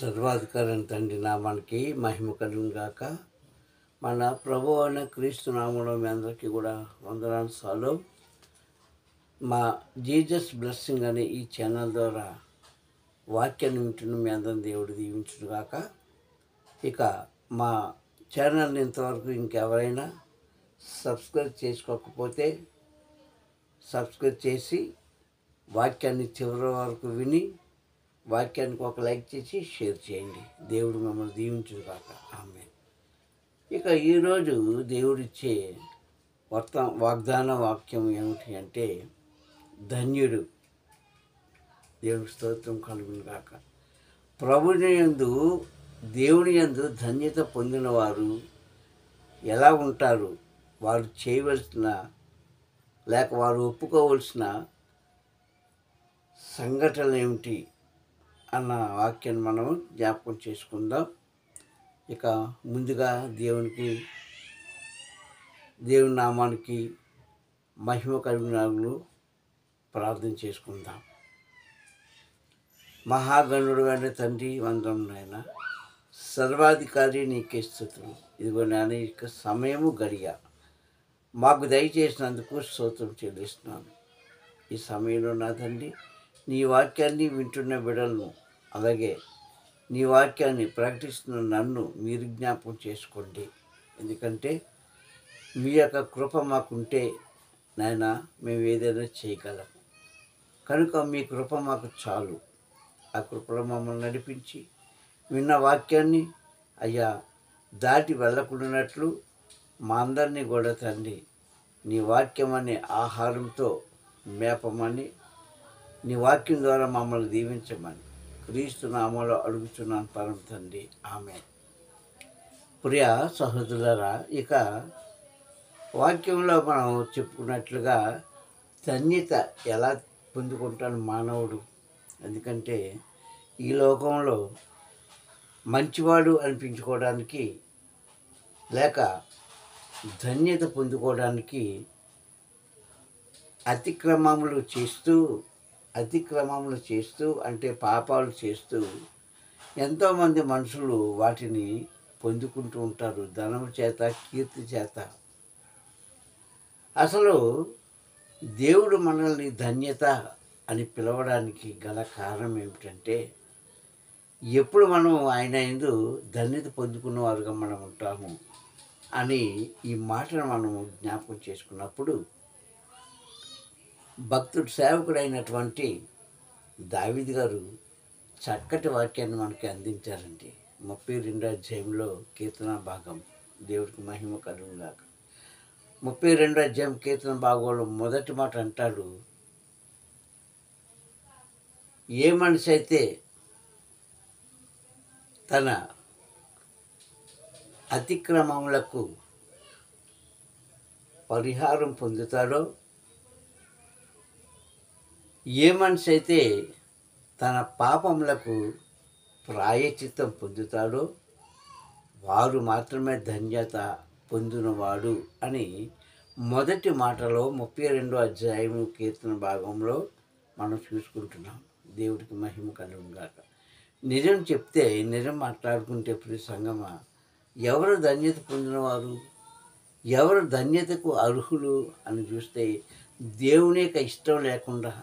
సర్వాధికారం తండ్రి నామానికి మహిమ కలుగును గాక. మన ప్రభు అయిన క్రీస్తు నామంలో మీ అందరికీ కూడా వందనాలు సాలు. మా జీసస్ బ్లెస్సింగ్ అనే ఈ ఛానల్ ద్వారా వాక్యాన్ని వింటున్న మీ అందరిని దేవుడు దీవించును గాక. ఇక మా ఛానల్ని ఇంతవరకు ఇంకెవరైనా సబ్స్క్రైబ్ చేసుకోకపోతే సబ్స్క్రైబ్ చేసి వాక్యాన్ని చివరి వరకు విని వాక్యానికి ఒక లైక్ చేసి షేర్ చేయండి. దేవుడు మమ్మల్ని దీవించును కాక. ఆమె. ఇక ఈరోజు దేవుడిచ్చే వాగ్దాన వాక్యం ఏమిటి అంటే, ధన్యుడు. దేవుడి స్తోత్రం కలుగును కాక. ప్రభుని యందు దేవుని యందు ధన్యత పొందిన వారు ఎలా ఉంటారు, వారు చేయవలసిన లేక వారు ఒప్పుకోవలసిన సంఘటనలు ఏమిటి అన్న వాక్యాన్ని మనం జ్ఞాపకం చేసుకుందాం. ఇక ముందుగా దేవుని నామానికి మహిమ కలుగునాలు ప్రార్థన చేసుకుందాం. మహాగణుడు అనే తండ్రి, వందనం నాయన. సర్వాధికారి నీకే స్తుతులు. ఇదిగో నాయన, ఇక సమయము గడియ మాకు దయచేసినందుకు స్తోత్రం చెల్లిస్తున్నాను. ఈ సమయంలో నా తండ్రి, నీ వాక్యాన్ని వింటున్న బిడ్డలను, అలాగే నీ వాక్యాన్ని ప్రకటిస్తున్న నన్ను మీరు జ్ఞాపకం చేసుకోండి. ఎందుకంటే మీ యొక్క కృప మాకుంటే నాయన మేము ఏదైనా చేయగలం. కనుక మీ కృప మాకు చాలు. ఆ కృపలో మమ్మల్ని నడిపించి విన్న వాక్యాన్ని అయ్యా దాటి వెళ్ళకుండానట్లు మా అందరినీ కూడా తండ్రి నీ వాక్యం అనే ఆహారంతో మేపమని, నీ వాక్యం ద్వారా మమ్మల్ని దీవించమని క్రీస్తు నామంలో అడుగుతున్నాను పరమ తండ్రి. ఆమె. ప్రియ సహోదరులారా, ఇక వాక్యంలో మనం చెప్పుకున్నట్లుగా ధన్యత ఎలా పొందుకుంటాడు మానవుడు. ఎందుకంటే ఈ లోకంలో మంచివాడు అనిపించుకోవడానికి లేక ధన్యత పొందుకోవడానికి అతిక్రమములు చేస్తూ అంటే పాపాలు చేస్తూ ఎంతోమంది మనుషులు వాటిని పొందుకుంటూ ఉంటారు, ధనము చేత, కీర్తి చేత. అసలు దేవుడు మనల్ని ధన్యత అని పిలవడానికి గల కారణం ఏమిటంటే, ఎప్పుడు మనం ఆయన యందు ధన్యత పొందుకున్న వారుగా మనం ఉంటాము అని ఈ మాటను మనము జ్ఞాపకం చేసుకున్నప్పుడు, భక్తుడు సేవకుడైనటువంటి దావీదు గారు చక్కటి వాక్యాన్ని మనకి అందించారండి. 32వ అధ్యాయంలో కీర్తన భాగం. దేవుడికి మహిమ కలుగుగాక. 32వ అధ్యాయం కీర్తన భాగంలో మొదటి మాట అంటాడు, ఏ మనిషి అయితే తన అతిక్రమములకు పరిహారం పొందుతాడో, ఏ మనిషి అయితే తన పాపములకు ప్రాయశ్చిత్తం పొందుతాడో వారు మాత్రమే ధన్యత పొందినవాడు అని మొదటి మాటలో 32వ అధ్యాయము కీర్తన భాగంలో మనం చూసుకుంటున్నాం. దేవుడికి మహిమ కలుగుగాక. నిజం చెప్తే, నిజం మాట్లాడుకుంటే ప్రియ సంగమా, ఎవరు ధన్యత పొందినవారు, ఎవరు ధన్యతకు అర్హులు అని చూస్తే, దేవుని యొక్క ఇష్టం లేకుండా,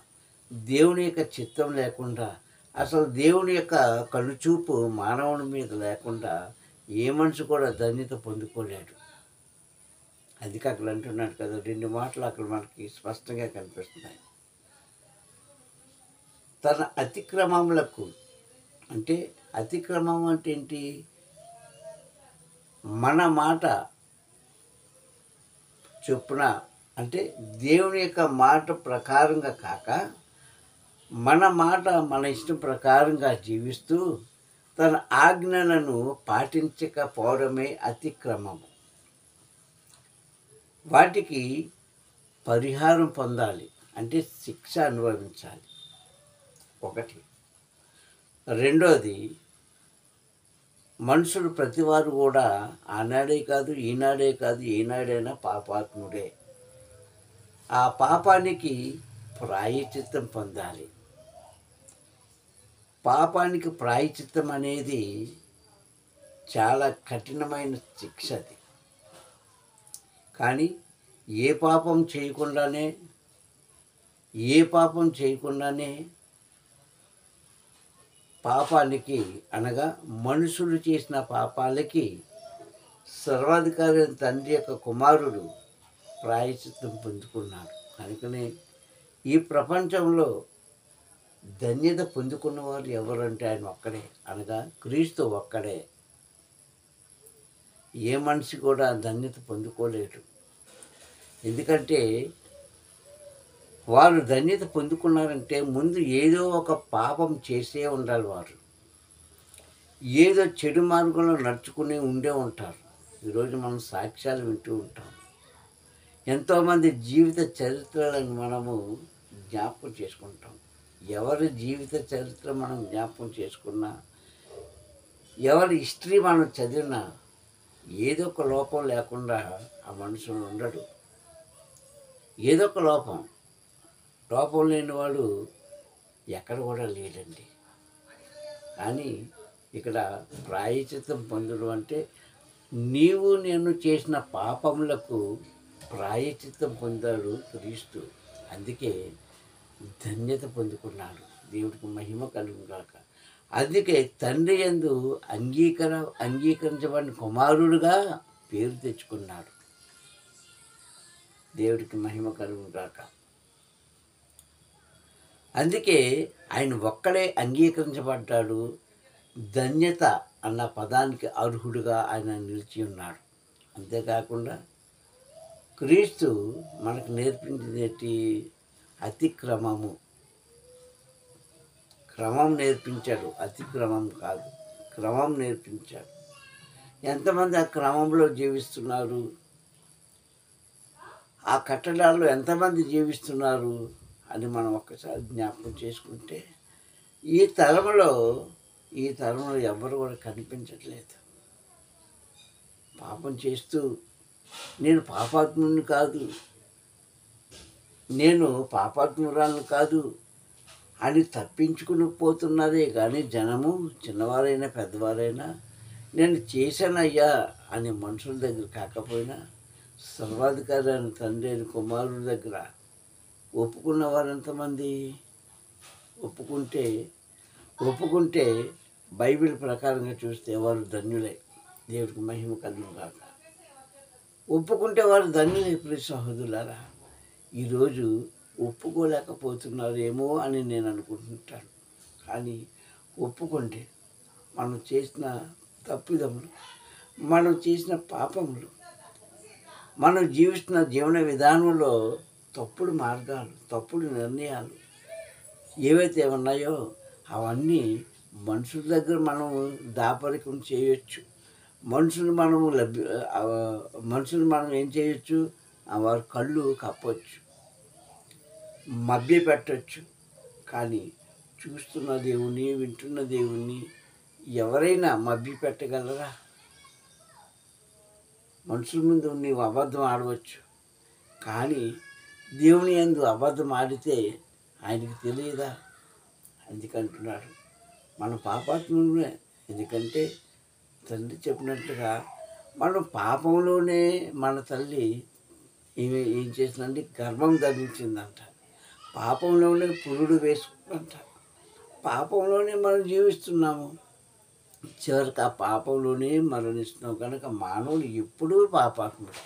దేవుని యొక్క చిత్తం లేకుండా, అసలు దేవుని యొక్క కనుచూపు మానవుని మీద లేకుండా ఏ మనిషి కూడా ధన్యత పొందుకోలేడు. అది అక్కడ అంటున్నాడు కదా, 2 మాటలు అక్కడ మనకి స్పష్టంగా కనిపిస్తున్నాయి. తన అతిక్రమములకు, అంటే అతిక్రమం అంటే ఏంటి? మన మాట చొప్పున, అంటే దేవుని యొక్క మాట ప్రకారంగా కాక మన మాట మన ఇష్టం ప్రకారంగా జీవిస్తూ తన ఆజ్ఞలను పాటించకపోవడమే అతిక్రమము. వాటికి పరిహారం పొందాలి, అంటే శిక్ష అనుభవించాలి. ఒకటి. రెండోది, మనుషులు ప్రతివారు కూడా ఆనాడే కాదు, ఈనాడే కాదు, ఏనాడైనా పాపాత్ముడే. ఆ పాపానికి ప్రాయశ్చిత్తం పొందాలి. పాపానికి ప్రాయశ్చిత్తం అనేది చాలా కఠినమైన శిక్ష అది. కానీ ఏ పాపం చేయకుండానే ఏ పాపం చేయకుండానే పాపానికి అనగా మనుషులు చేసిన పాపాలకి సర్వాధికారి అయిన తండ్రి యొక్క కుమారుడు ప్రాయశ్చిత్తం పొందుకున్నాడు. కనుకనే ఈ ప్రపంచంలో ధన్యత పొందుకున్నవారు ఎవరంటే ఆయన ఒక్కడే, అనగా క్రీస్తు ఒక్కడే. ఏ మనిషి కూడా ధన్యత పొందుకోలేడు. ఎందుకంటే వారు ధన్యత పొందుకున్నారంటే ముందు ఏదో ఒక పాపం చేసే ఉండాలి. వారు ఏదో చెడు మార్గంలో నడుచుకుని ఉండే ఉంటారు. ఈరోజు మనం సాక్ష్యాలు వింటూ ఉంటాం. ఎంతోమంది జీవిత చరిత్రలను మనము జ్ఞాపకం చేసుకుంటాం. ఎవరి జీవిత చరిత్ర మనం జ్ఞాపకం చేసుకున్నా, ఎవరి హిస్టరీ మనం చదివినా ఏదో ఒక లోపం లేకుండా ఆ మనుషులు ఉండడు. ఏదో ఒక లోపం లేనివాడు ఎక్కడ కూడా లేడండి. కానీ ఇక్కడ ప్రాయశ్చిత్తం పొందడం అంటే నీవు నేను చేసిన పాపములకు ప్రాయశ్చిత్తం పొందాడు క్రీస్తు. అందుకే ధన్యత పొందుకున్నాడు. దేవుడికి మహిమ కలుగుగాక. అందుకే తండ్రి యందు అంగీకరించబడిన కుమారుడుగా పేరు తెచ్చుకున్నాడు. దేవుడికి మహిమ కలుగుగాక. అందుకే ఆయన ఒక్కడే అంగీకరించబడ్డాడు. ధన్యత అన్న పదానికి అర్హుడుగా ఆయన నిలిచి ఉన్నాడు. అంతేకాకుండా క్రీస్తు మనకు నేర్పించేటి అతిక్రమం నేర్పించాడు. అతిక్రమం కాదు, క్రమం నేర్పించాడు. ఎంతమంది ఆ క్రమంలో జీవిస్తున్నారు? ఆ కట్టడాల్లో ఎంతమంది జీవిస్తున్నారు అని మనం ఒక్కసారి జ్ఞాపకం చేసుకుంటే ఈ తరంలో ఎవ్వరు కూడా కనిపించట్లేదు. పాపం చేస్తూ నేను పాపాత్ముని కాదు, నేను పాపాత్మురాలను కాదు అని తప్పించుకుని పోతున్నారే కానీ జనము చిన్నవారైనా పెద్దవారైనా నేను చేశానయ్యా అని మనుషుల దగ్గర కాకపోయినా సర్వాధికారి అయిన తండ్రి అయిన కుమారుడి దగ్గర ఒప్పుకున్నవారు ఎంతమంది? ఒప్పుకుంటే బైబిల్ ప్రకారంగా చూస్తే వారు ధన్యులే. దేవుడికి మహిమ కలుగుగాక. ఒప్పుకుంటే వారు ధన్యులే. ప్రియ సహోదరులారా, ఈరోజు ఒప్పుకోలేకపోతున్నారేమో అని నేను అనుకుంటుంటాను. కానీ ఒప్పుకుంటే మనం చేసిన తప్పిదములు, మనం చేసిన పాపములు, మనం జీవిస్తున్న జీవన విధానంలో తప్పుడు మార్గాలు, తప్పుడు నిర్ణయాలు ఏవైతే ఉన్నాయో అవన్నీ మనుషుల దగ్గర మనం దాపరికం చేయొచ్చు. మనుషులు మనం ఏం చేయొచ్చు? వారి కళ్ళు కప్పొచ్చు, మభ్య పెట్టచ్చు. కానీ చూస్తున్న దేవుణ్ణి, వింటున్న దేవుణ్ణి ఎవరైనా మభ్య పెట్టగలరా? మనుషుల ముందు నీవు అబద్ధం ఆడవచ్చు, కానీ దేవుని యందు అబద్ధం ఆడితే ఆయనకి తెలియదా? అందుకంటున్నాడు మన పాపాత్ములే. ఎందుకంటే తండ్రి చెప్పినట్లుగా మనం పాపంలోనే మన తల్లి ఏం చేసిందంటే గర్భం ధరించిందంట. పాపంలోనే పురుడు వేసుకుందంట. పాపంలోనే మనం జీవిస్తున్నాము. చివరికి ఆ పాపంలోనే మరణిస్తున్నాం. కనుక మానవుడు ఎప్పుడూ పాపాత్ముడు,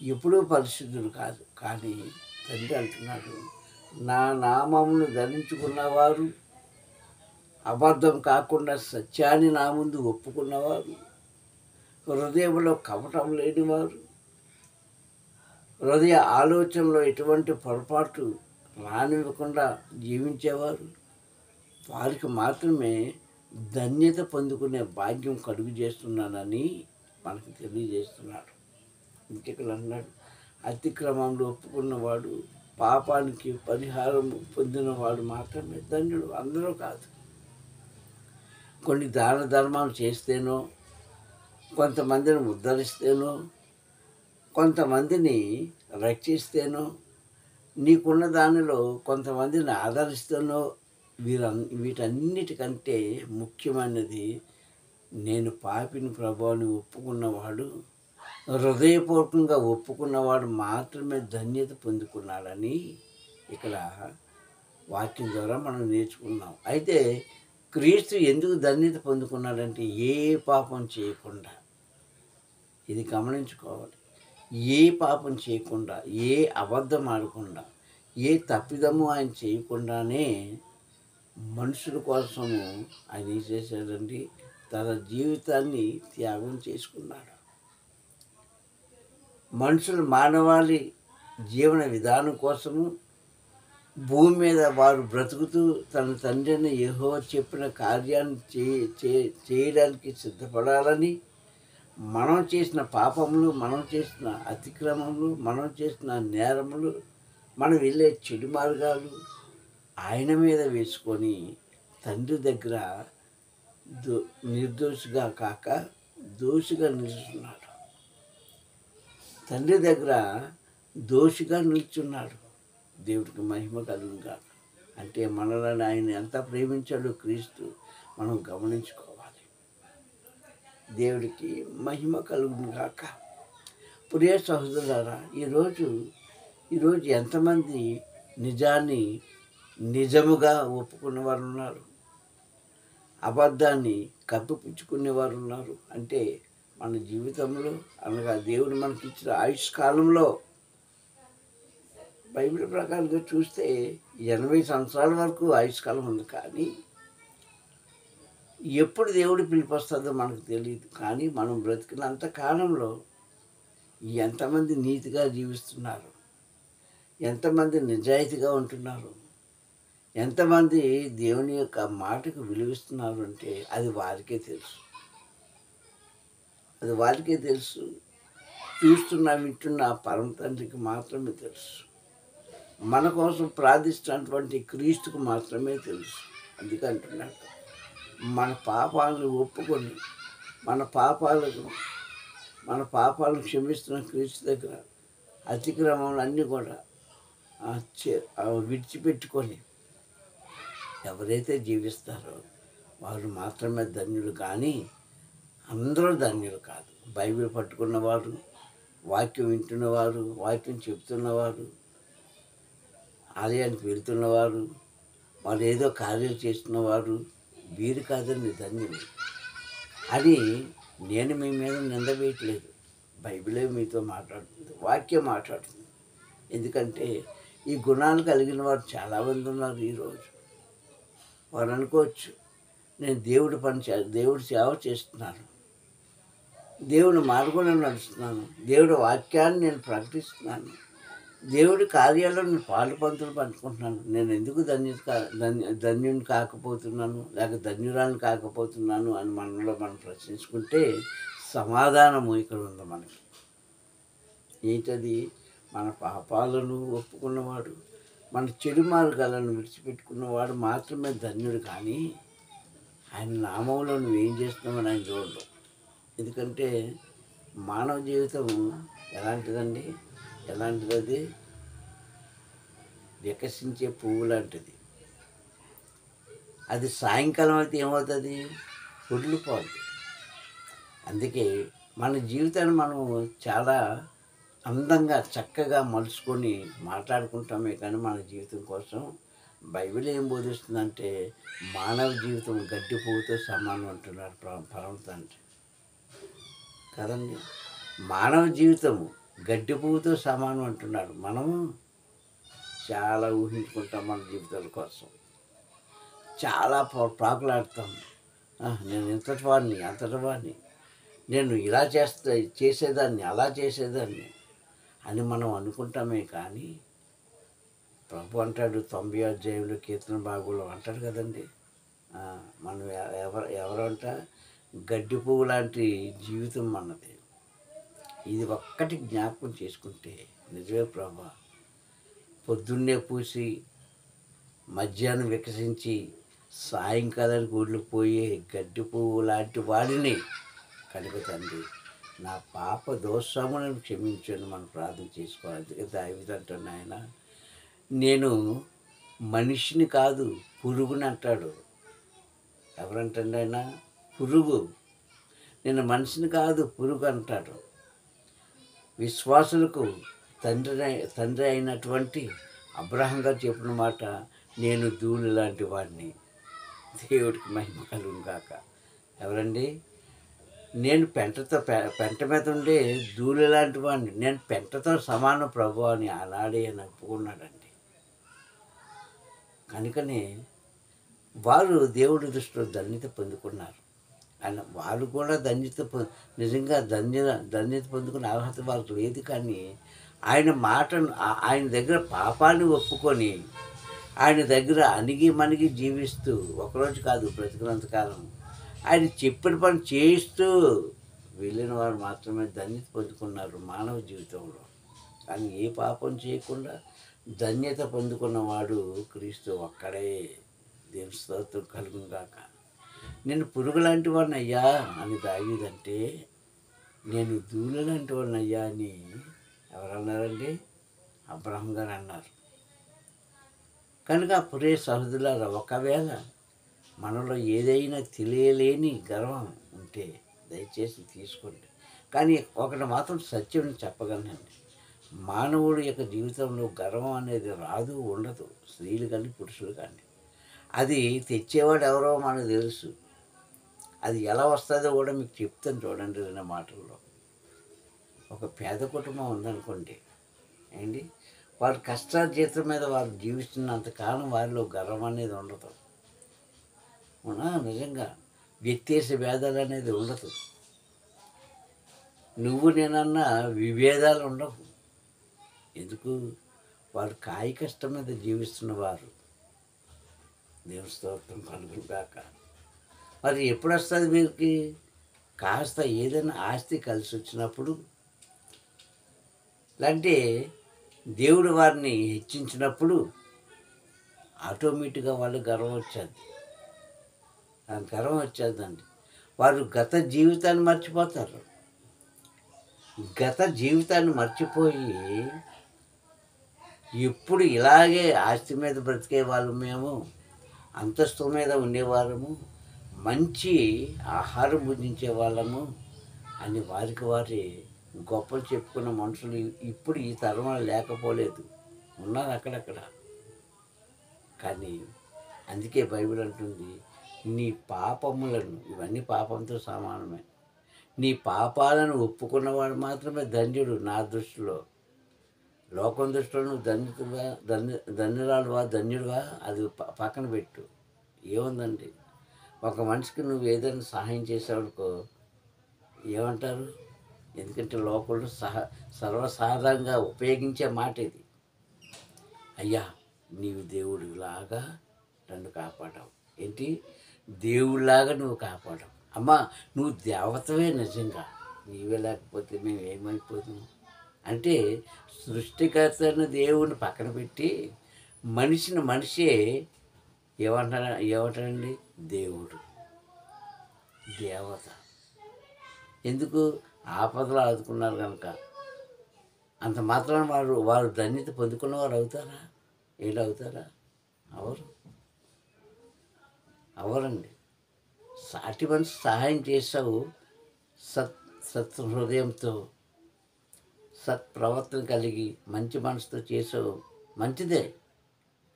ఎప్పుడూ పరిశుద్ధుడు కాదు. కానీ తండ్రి అంటున్నాడు, నా నామమును ధరించుకున్నవారు, అబద్ధం కాకుండా సత్యాన్ని నా ముందు ఒప్పుకున్నవారు, హృదయంలో కపటం లేనివారు, హృదయ ఆలోచనలో ఎటువంటి పొరపాటు రానివ్వకుండా జీవించేవారు, వారికి మాత్రమే ధన్యత పొందుకునే భాగ్యం కలుగు చేస్తున్నానని మనకు తెలియజేస్తున్నాడు. ఇంటికలు అన్నాడు, అతిక్రమంలో ఒప్పుకున్నవాడు, పాపానికి పరిహారం పొందినవాడు మాత్రమే ధన్యుడు, అందరూ కాదు. కొన్ని దాన ధర్మాలు చేస్తేనో, కొంతమందిని ఉద్ధరిస్తేనో, కొంతమందిని రక్షిస్తేనో, నీకున్న దానిలో కొంతమందిని ఆదరిస్తేనో వీటన్నిటికంటే ముఖ్యమైనది, నేను పాపిని ప్రభువుని ఒప్పుకున్నవాడు, హృదయపూర్వకంగా ఒప్పుకున్నవాడు మాత్రమే ధన్యత పొందుకున్నాడని ఇక్కడ వాక్యం ద్వారా మనం నేర్చుకున్నాం. అయితే క్రీస్తు ఎందుకు ధన్యత పొందుకున్నాడంటే ఏ పాపం చేయకుండా, ఇది గమనించుకోవాలి. ఏ పాపం చేయకుండా, ఏ అబద్ధం ఆడకుండా, ఏ తప్పిదము ఆయన చేయకుండానే మనుషుల కోసము ఆయన ఏం చేశాడండి, తన జీవితాన్ని త్యాగం చేసుకున్నాడు. మానవాళి జీవన విధానం కోసము భూమి మీద వారు బ్రతుకుతూ తన తండ్రిని యెహోవా చెప్పిన కార్యాన్ని చేయడానికి సిద్ధపడాలని, మనం చేసిన పాపములు, మనం చేసిన అతిక్రమములు, మనం చేసిన నేరములు, మనం వెళ్ళే చెడు మార్గాలు ఆయన మీద వేసుకొని తండ్రి దగ్గర నిర్దోషిగా కాక దోషిగా నిలుచున్నాడు. తండ్రి దగ్గర దోషిగా నిల్చున్నాడు. దేవుడికి మహిమ కలుగుగాక. అంటే మనల్ని ఆయన ఎంత ప్రేమించాడో క్రీస్తు మనం గమనించుకోవాలి. దేవుడికి మహిమ కలుగుగాక. ప్రియ సహోదరులారా, ఈరోజు ఎంతమంది నిజాన్ని నిజముగా ఒప్పుకున్నవారు ఉన్నారు, అబద్ధాన్ని కప్పిపుచ్చుకునేవారు ఉన్నారు. అంటే మన జీవితంలో, అనగా దేవుడు మనకి ఇచ్చిన ఆయుష్కాలంలో బైబిల్ ప్రకారంగా చూస్తే 80 సంవత్సరాల వరకు ఆయుష్కాలం ఉంది. కానీ ఎప్పుడు దేవుడు పిలిపొస్తుందో మనకు తెలియదు. కానీ మనం బ్రతికినంత కాలంలో ఎంతమంది నీతిగా జీవిస్తున్నారు, ఎంతమంది నిజాయితీగా ఉంటున్నారు, ఎంతమంది దేవుని యొక్క మాటకు విలువిస్తున్నారు అంటే అది వారికే తెలుసు. వింటున్న పరమ తండ్రికి మాత్రమే తెలుసు. మన కోసం ప్రార్థిస్తున్నటువంటి క్రీస్తుకు మాత్రమే తెలుసు. అందుకంటున్నాడు, మన పాపాలను ఒప్పుకొని మన పాపాలను క్షమిస్తున్న క్రీస్తు దగ్గర అతిక్రమాలన్నీ కూడా విడిచిపెట్టుకొని ఎవరైతే జీవిస్తారో వారు మాత్రమే ధన్యులు. కానీ అందరూ ధన్యులు కాదు. బైబిల్ పట్టుకున్నవారు, వాక్యం వింటున్నవారు, వాక్యం చెప్తున్నవారు, ఆలయానికి వెళ్తున్నవారు, వాళ్ళు ఏదో కార్యం చేస్తున్నవారు, వీరు కాదండి ధన్యులు అని నేను మీ మీద నింద వేయట్లేదు. బైబిలే మీతో మాట్లాడుతుంది, వాక్యం మాట్లాడుతుంది. ఎందుకంటే ఈ గుణాలు కలిగిన వారు చాలామంది ఉన్నారు. ఈరోజు వారు అనుకోవచ్చు, నేను దేవుడి సేవ చేస్తున్నాను, దేవుడి మార్గంలో నడుస్తున్నాను, దేవుడి వాక్యాన్ని నేను ప్రకటిస్తున్నాను, దేవుడి కార్యాల్లో నేను పంతులు పంచుకుంటున్నాను, నేను ఎందుకు ధన్యుని కాకపోతున్నాను, లేక ధన్యురాలను కాకపోతున్నాను అని మనలో మనం ప్రశ్నించుకుంటే సమాధానము ఇక్కడ ఉంది మనకి. ఏంటది? మన పాపాలను ఒప్పుకున్నవాడు, మన చెడు మార్గాలను విడిచిపెట్టుకున్నవాడు మాత్రమే ధన్యుడు. కానీ ఆయన నామంలో నువ్వేం చేస్తున్నామని ఆయన చూడడం. ఎందుకంటే మానవ జీవితం ఎలాంటిదండి? అది వికసించే పువ్వు లాంటిది. అది సాయంకాలం అయితే ఏమవుతుంది? వదిలిపోద్ది. అందుకే మన జీవితాన్ని మనం చాలా అందంగా చక్కగా మలుచుకొని మాట్లాడుకుంటామే. కానీ మన జీవితం కోసం బైబిల్ ఏం బోధిస్తుందంటే మానవ జీవితం గడ్డి పువ్వుతో సమానం అంటున్నాడు పరమ తండ్రి కదండి. మానవ జీవితము గడ్డి పువ్వుతో సమానం అంటున్నాడు. మనము చాలా ఊహించుకుంటాం మన జీవితాల కోసం, చాలా ప్రాకులాడతాం. నేను ఇంతటి వాడిని, అంతటి వాడిని, నేను ఇలా చేసేదాన్ని, అలా చేసేదాన్ని అని మనం అనుకుంటామే. కానీ ప్రభు అంటాడు 90వ అధ్యాయంలో కీర్తన భాగంలో అంటాడు కదండి, మనం ఎవరంట గడ్డి పువ్వు లాంటి జీవితం మనది. ఇది ఒక్కటి జ్ఞాపకం చేసుకుంటే నిజమే ప్రభా, పొద్దున్నే పూసి మధ్యాహ్నం వికసించి సాయంకాలానికి ఊళ్ళిపోయే గడ్డి పువ్వు లాంటి వాడిని కనుక తండ్రి నా పాప దోషములను క్షమించండి మనం ప్రార్థన చేసుకోవాలి. అందుకే దావీదు అంటాడు, నాయన నేను మనిషిని కాదు పురుగుని అంటాడు. ఎవరంటండి ఆయన? పురుగు. నేను మనిషిని కాదు పురుగు అంటాడు. విశ్వాసులకు తండ్రి అయినటువంటి అబ్రహాం గారు చెప్పిన మాట, నేను ధూళి లాంటి వాడిని. దేవుడికి మహిమ కలుగును గాక. ఎవరండి? నేను పెంట మీద ఉండే ధూళి లాంటి వాడిని, నేను పెంటతో సమానం ప్రభు అని ఆనాడే అని ఒప్పుకున్నాడండి. కనుకనే వారు దేవుడి దృష్టిలో ధన్యత పొందుకున్నారు. ఆయన వారు కూడా నిజంగా ధన్యత పొందుకునే అర్హత వారికి లేదు. కానీ ఆయన దగ్గర పాపాన్ని ఒప్పుకొని ఆయన దగ్గర అణిగి మణిగి జీవిస్తూ, ఒకరోజు కాదు బ్రతికినంతకాలం ఆయన చెప్పిన పని చేస్తూ వెళ్ళిన వారు మాత్రమే ధన్యత పొందుకున్నారు మానవ జీవితంలో. కానీ ఏ పాపం చేయకుండా ధన్యత పొందుకున్నవాడు క్రీస్తు ఒక్కడే. దేవుని స్తోత్రం కలుగును గాక. నేను పురుగు లాంటి వాడిని అయ్యా అని దావీదంటే, నేను ధూళి లాంటి వాడిని అయ్యా అని ఎవరన్నారండి? అబ్రహాం గారు అన్నారు. కనుక ప్రియ సహోదరులారా, ఒకవేళ మనలో ఏదైనా తెలియలేని గర్వం ఉంటే దయచేసి తీసుకోండి. కానీ ఒకటి మాత్రం సత్యం చెప్పగలనండి, మానవుడి యొక్క జీవితంలో గర్వం అనేది రాదు, ఉండదు. స్త్రీలు కానీ పురుషులు కానీ అది తెచ్చేవాడు ఎవరో మనకు తెలుసు. అది ఎలా వస్తుందో కూడా మీకు చెప్తాను చూడండి. 2 మాటల్లో, ఒక పేద కుటుంబం ఉందనుకోండి ఏంటి, వారి కష్టార్జితం మీద వారు జీవిస్తున్నంతకాలం వారిలో గర్వం అనేది ఉండదు. నిజంగా వ్యత్యాస భేదాలు అనేది ఉండదు. నువ్వు నేనన్నా విభేదాలు ఉండవు. ఎందుకు? వారు కాయ కష్టం మీద జీవిస్తున్నవారు. దేవుని స్తోత్రం కలుగును గాక. మరి ఎప్పుడు వస్తుంది వీరికి? కాస్త ఏదైనా ఆస్తి కలిసి వచ్చినప్పుడు, అంటే దేవుడు వారిని హెచ్చించినప్పుడు ఆటోమేటిక్గా వాళ్ళు గర్వం వచ్చేది. గర్వం వచ్చేదండి. వారు గత జీవితాన్ని మర్చిపోతారు. గత జీవితాన్ని మర్చిపోయి ఎప్పుడు ఇలాగే ఆస్తి మీద బ్రతికే వాళ్ళు, మేము అంతస్తు మీద ఉండేవాళ్ళము, మంచి ఆహారం భుజించే వాళ్ళము అని వారి గొప్పలు చెప్పుకున్న మనుషులు ఇప్పుడు ఈ తరంలో లేకపోలేదు, ఉన్నారు అక్కడక్కడ. కానీ అందుకే బైబిల్ అంటుంది, నీ పాపములను, ఇవన్నీ పాపంతో సమానమే, నీ పాపాలను ఒప్పుకున్నవాడు మాత్రమే ధన్యుడు నా దృష్టిలో. లోకం దృష్టిలో నువ్వు ధన్యురాలువా ధన్యుడువా అది పక్కన పెట్టు. ఏముందండి, ఒక మనిషికి నువ్వు ఏదైనా సహాయం చేసావుకో ఏమంటారు? ఎందుకంటే లోకంలో సర్వసాధారణంగా ఉపయోగించే మాట ఇది. అయ్యా నీవు దేవుడిలాగా నన్ను కాపాడావు. ఏంటి? దేవుడిలాగా నువ్వు కాపాడావు. అమ్మా నువ్వు దేవతవే, నిజంగా నీవే లేకపోతే మేము ఏమైపోతాము అంటే, సృష్టికర్తను దేవుడిని పక్కన పెట్టి మనిషే ఏమంటారండి? దేవుడు, దేవత. ఎందుకు? ఆపదలు ఆదుకున్నారు కనుక. అంత మాత్రాన వారు ధన్యత పొందుకున్నవారు అవుతారా? అవుతారా? అవరండి. సాటి మనిషి సహాయం చేసావు సత్ హృదయంతో, సత్ప్రవర్తన కలిగి మంచి మనసుతో చేసావు, మంచిదే.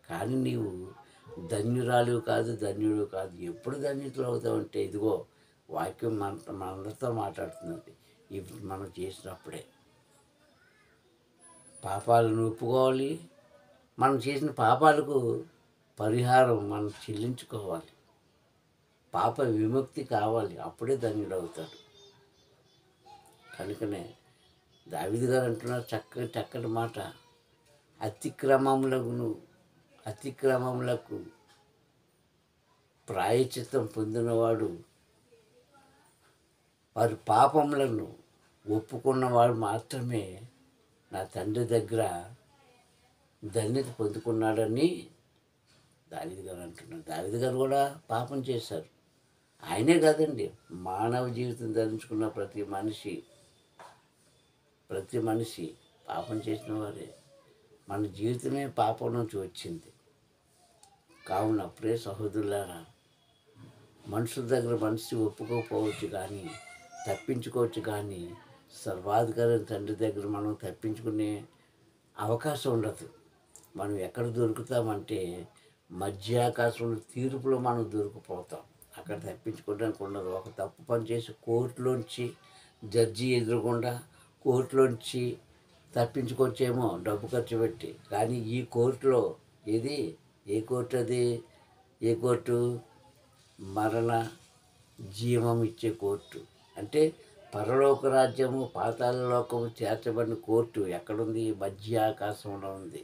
కానీ నీవు ధన్యురాలు కాదు, ధన్యుడు కాదు. ఎప్పుడు ధన్యుతులు అవుతావంటే, ఇదిగో వాక్యం మనందరితో మాట్లాడుతున్నది. ఇప్పుడు మనం చేసినప్పుడే పాపాలను ఒప్పుకోవాలి. మనం చేసిన పాపాలకు పరిహారం మనం చెల్లించుకోవాలి. పాప విముక్తి కావాలి, అప్పుడే ధన్యుడవుతాడు. కనుకనే దావీదు గారు అంటున్నారు చక్కటి మాట, అతిక్రమములకు ప్రాయశ్చిత్తం పొందినవాడు, వారి పాపములను ఒప్పుకున్నవాడు మాత్రమే నా తండ్రి దగ్గర ధన్యత పొందుకున్నాడని దావీదు గారు అంటున్నారు. దావీదు గారు కూడా పాపం చేశారు. ఆయనే కాదండి, మానవ జీవితం ధరించుకున్న ప్రతి మనిషి పాపం చేసిన వారే. మన జీవితమే పాపం నుంచి వచ్చింది. కావున ప్రియ సహోదరులారా, మనుషుల దగ్గర మనిషి ఒప్పుకోకపోవచ్చు కానీ తప్పించుకోవచ్చు, కానీ సర్వాధికారి తండ్రి దగ్గర మనం తప్పించుకునే అవకాశం ఉండదు. మనం ఎక్కడ దొరుకుతామంటే మధ్యాకాశంలో తీర్పులో మనం దొరికిపోతాం. అక్కడ తప్పించుకోవడానికి ఉండదు. ఒక తప్పు పని చేసి కోర్టులోంచి జడ్జి ఎదురుగుండా కోర్టులోంచి తప్పించుకొచ్చేమో డబ్బు ఖర్చు పెట్టి, కానీ ఈ కోర్టులో ఇది ఏ కోర్టు? అది ఏ కోర్టు? మరణ జీవం ఇచ్చే కోర్టు. అంటే పరలోక రాజ్యము పాతాళ లోకము చేర్చబడిన కోర్టు ఎక్కడుంది? మధ్య ఆకాశంలో ఉంది.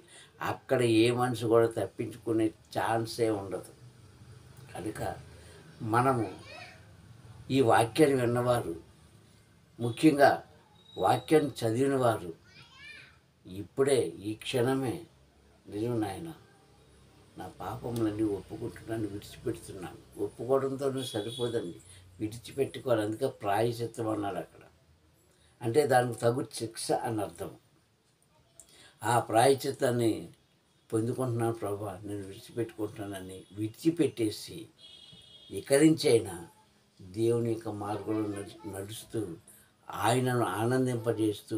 అక్కడ ఏ మనిషి కూడా తప్పించుకునే ఛాన్సే ఉండదు. కనుక మనము ఈ వాక్యాన్ని విన్నవారు, ముఖ్యంగా వాక్యాన్ని చదివిన వారు ఇప్పుడే ఈ క్షణమే నిజం నాయన, నా పాపములన్నీ ఒప్పుకుంటున్నాను, విడిచిపెడుతున్నాను. ఒప్పుకోవడంతోనే సరిపోదండి, విడిచిపెట్టుకోవాలి. అందుకే ప్రాయశ్చిత్తం అన్నాడు అక్కడ. అంటే దానికి తగు శిక్ష అని అర్థం. ఆ ప్రాయశ్చిత్తాన్ని పొందుకుంటున్నాను ప్రభా, నేను విడిచిపెట్టుకుంటున్నానని విడిచిపెట్టేసి ఇకరించైనా దేవుని యొక్క మార్గంలో నడుస్తూ ఆయనను ఆనందింపజేస్తూ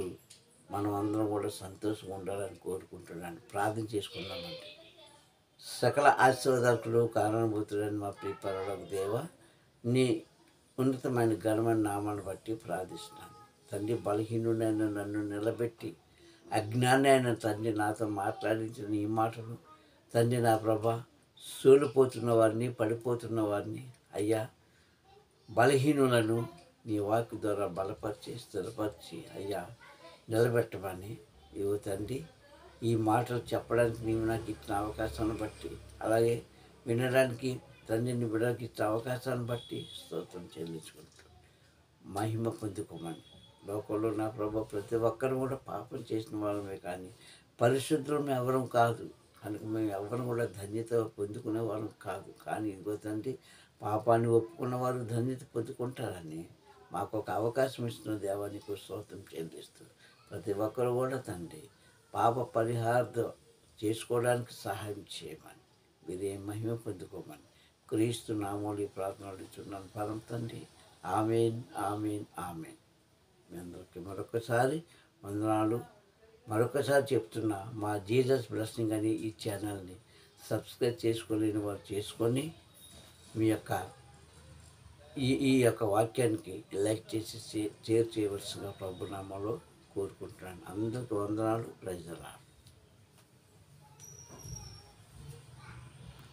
మనం అందరం కూడా సంతోషంగా ఉండాలని కోరుకుంటున్నాను. ప్రార్థన చేసుకుందామండి. సకల ఆశీర్వాదాలు కారణభూతుడని మా ప్రియ పరలోక దేవ, నీ ఉన్నతమైన ఘనమైన నామాన్ని బట్టి ప్రార్థిస్తున్నాను తండ్రి. బలహీనుడైన నన్ను నిలబెట్టి అజ్ఞాని అయిన తండ్రి నాతో మాట్లాడించిన ఈ మాటలు తండ్రి, నా ప్రభా, సోలిపోతున్న వారిని, పడిపోతున్న వారిని అయ్యా, బలహీనులను నీ వాక్కు ద్వారా బలపరిచి స్థిరపరిచి అయ్యా నిలబెట్టమని ఇవ్వు తండ్రి. ఈ మాటలు చెప్పడానికి నీవు నాకు ఇచ్చిన అవకాశాన్ని బట్టి, అలాగే వినడానికి తండ్రిని వినడానికి ఇచ్చిన అవకాశాన్ని బట్టి స్తోత్రం చెల్లించుకుంటూ మహిమ పొందుకోమని. లోకంలో నా ప్రభు ప్రతి ఒక్కరు కూడా పాపం చేసిన వాళ్ళమే, కానీ పరిశుద్ధులం ఎవరం కాదు. కనుక మేము ఎవరిని కూడా ధన్యత పొందుకునే వాళ్ళం కాదు. కానీ ఇదిగో తండ్రి, పాపాన్ని ఒప్పుకున్న వారు ధన్యత పొందుకుంటారని మాకు ఒక అవకాశం ఇస్తున్న దేవానికి స్తోత్రం చెల్లిస్తూ ప్రతి ఒక్కరు కూడా తండ్రి పాప పరిహారం చేసుకోవడానికి సహాయం చేయమని, మీరే మహిమ పొందుకోమని క్రీస్తు నామములో ప్రార్థనలు ఇస్తున్నాను పరమ తండ్రి. ఆమేన్, ఆమేన్, ఆమేన్. మీ అందరికీ మరొకసారి వందనాలు. మరొకసారి చెప్తున్నా, మా జీసస్ బ్లెస్సింగ్ అని ఈ ఛానల్ని సబ్స్క్రైబ్ చేసుకోలేని వారు చేసుకొని మీ యొక్క ఈ యొక్క వాక్యానికి లైక్ చేసి షేర్ చేయవలసిందిగా ప్రభునామాలో కోరుకుంటున్నాను. అందరికీ వందనాలు. Praise the lord.